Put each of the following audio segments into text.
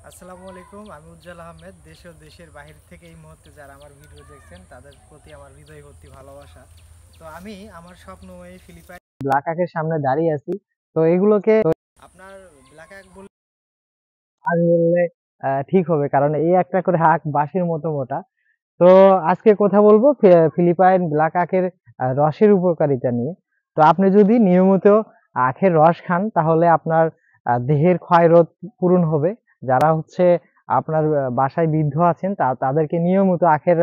আসসালামু আলাইকুম, আমি উজ্জ্বল আহমেদ। দেশ ও দেশের বাহির থেকে এই মুহূর্তে যারা আমার ভিডিও দেখছেন তাদের প্রতি আমার হৃদয় ভর্তি ভালোবাসা। তো আমি আমার স্বপ্নময়ী ফিলিপাইন ব্ল্যাক আকের সামনে দাঁড়িয়ে আছি। তো এগুলোকে আপনার ব্ল্যাক আক বললে ঠিক হবে, কারণ এই একটা করে আখ বাঁশের মতো মোটা। তো আজকে কথা বলবো ফিলিপাইন ব্ল্যাক আখের রসের উপকারিতা নিয়ে। তো আপনি যদি নিয়মিত আখের রস খান তাহলে আপনার দেহের ক্ষয়রোধ পূরণ হবে। যারা হচ্ছে আপনার বাসায় বৃদ্ধ আছেন তাদেরকে নিয়মিত আখের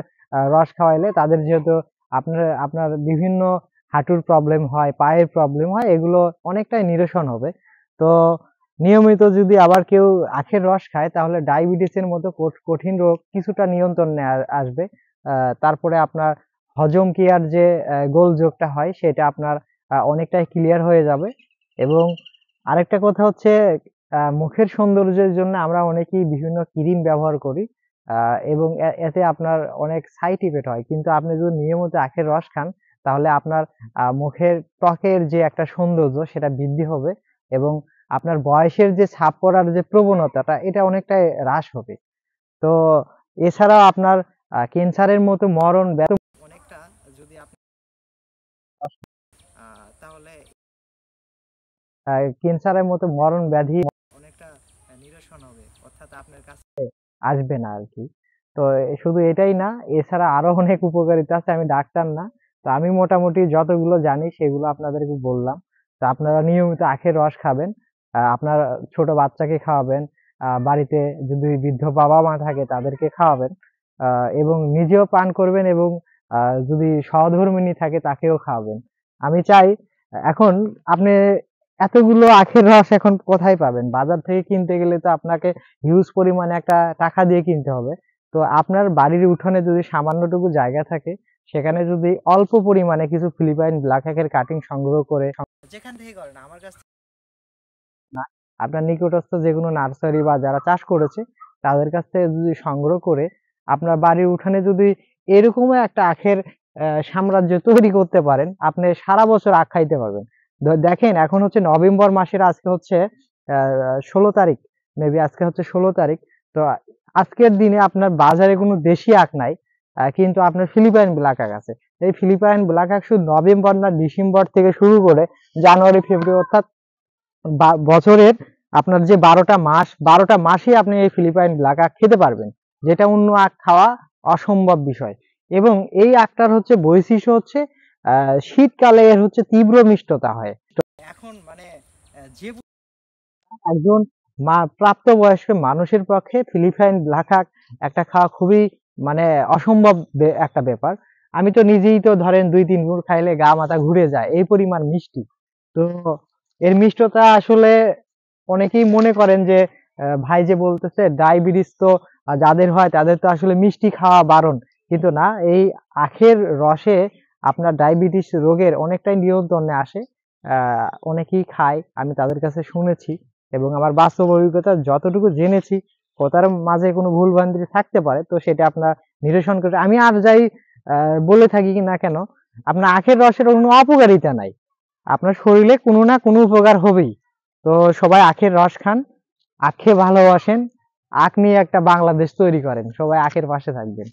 রস খাওয়াইলে তাদের যেহেতু আপনার আপনার বিভিন্ন হাঁটুর প্রবলেম হয়, পায়ের প্রবলেম হয়, এগুলো অনেকটাই নিরসন হবে। তো নিয়মিত যদি আবার কেউ আখের রস খায় তাহলে ডায়াবেটিসের মতো কঠিন রোগ কিছুটা নিয়ন্ত্রণে আসবে। তারপরে আপনার হজম ক্রিয়ার যে গোলযোগটা হয় সেটা আপনার অনেকটাই ক্লিয়ার হয়ে যাবে। এবং আরেকটা কথা হচ্ছে, মুখের সৌন্দর্যের জন্য আমরা অনেকেই বিভিন্ন ক্রিম ব্যবহার করি, এবং এতে আপনার অনেক সাইড ইফেক্ট হয়, কিন্তু আপনি যদি নিয়মিত আখের রস খান তাহলে আপনার মুখের ত্বকের যে একটা সৌন্দর্য সেটা বৃদ্ধি হবে, এবং আপনার বয়সের যে ছাপ পড়ার যে প্রবণতাটা এটা অনেকটাই হ্রাস হবে। তো এছাড়াও আপনার ক্যান্সারের মতো মরণ অনেকটা, যদি আপনি তাহলে ক্যান্সারের মতো মরণ ব্যাধি অনেকটা নিরসন হবে, অর্থাৎ আপনার কাছে আসবে না আর কি। তো শুধু এটাই না, এছাড়া আরো অনেক উপকারিতা আছে। আমি ডাক্তার না, তো আমি মোটামুটি যতগুলো জানি সেগুলো আপনাদেরকে বললাম। তো আপনারা নিয়মিত আখের রস খাবেন, আপনার ছোট বাচ্চাকে খাওয়াবেন, বাড়িতে যদি বৃদ্ধ বাবা মা থাকে তাদেরকে খাওয়াবেন, এবং নিজেও পান করবেন, এবং যদি সহধর্মিণী থাকে তাকেও খাওয়াবেন। আমি চাই, এখন আপনি এতগুলো আখের রস এখন কোথায় পাবেন? বাজার থেকে কিনতে গেলে তো আপনাকে হিউজ পরিমাণে একটা টাকা দিয়ে কিনতে হবে। তো আপনার বাড়ির উঠোনে যদি সামান্যটুকু জায়গা থাকে, সেখানে যদি অল্প পরিমাণে কিছু ফিলিপাইন ব্ল্যাক আখের কাটিং সংগ্রহ করে, যেখান থেকে করেন আমার কাছ না, আপনার নিকটস্থ যেকোনো নার্সারি বা যারা চাষ করেছে তাদের কাছ থেকে যদি সংগ্রহ করে আপনার বাড়ির উঠানে যদি এরকমই একটা আখের সাম্রাজ্য তৈরি করতে পারেন, আপনি সারা বছর আখ খাইতে পারবেন। দেখেন, এখন হচ্ছে নভেম্বর মাসের, আজকে হচ্ছে 16 তারিখ, মেবি আজকে হচ্ছে 16 তারিখ। তো আজকের দিনে আপনার বাজারে কোনো দেশি আখ নাই, কিন্তু আপনার ফিলিপাইন ব্ল্যাক আখ আছে। এই ফিলিপাইন ব্ল্যাক আখ শুধু নভেম্বর না ডিসেম্বর থেকে শুরু করে জানুয়ারি ফেব্রুয়ারি, অর্থাৎ বছরের আপনার যে 12টা মাসই আপনি এই ফিলিপাইন ব্ল্যাক আখ খেতে পারবেন, যেটা অন্য আখ খাওয়া অসম্ভব বিষয়। এবং এই আখটার হচ্ছে বৈশিষ্ট্য হচ্ছে শীতকালে এর হচ্ছে তীব্র মিষ্টতা হয়। এখন মানে যে একজন প্রাপ্তবয়স্ক মানুষের পক্ষে ফিলিপাইন ব্ল্যাক আখ একটা খাওয়া খুবই মানে অসম্ভব একটা ব্যাপার। আমি তো নিজেই তো ধরেন 2-3 গুড় খাইলে গা মাথা ঘুরে যায়, এই পরিমাণ মিষ্টি। তো এর মিষ্টতা আসলে অনেকেই মনে করেন যে ভাই যে বলতেছে ডায়াবেটিস তো যাদের হয় তাদের তো আসলে মিষ্টি খাওয়া বারণ, কিন্তু না, এই আখের রসে আপনার ডায়াবেটিস রোগের অনেকটাই নিয়ন্ত্রণে আসে। অনেকেই খায়, আমি তাদের কাছে শুনেছি, এবং আমার বাস্তব অভিজ্ঞতা যতটুকু জেনেছি, কথার মাঝে কোনো ভুলভ্রান্তি থাকতে পারে, তো সেটা আপনার নিরসন করে আমি আর যাই বলে থাকি না কেন, আপনার আখের রসের কোনো অপকারিতা নাই, আপনার শরীরে কোনো না কোনো উপকার হবেই। তো সবাই আখের রস খান, আখকে ভালোবাসেন, আখ নিয়ে একটা বাংলাদেশ তৈরি করেন, সবাই আখের পাশে থাকবেন।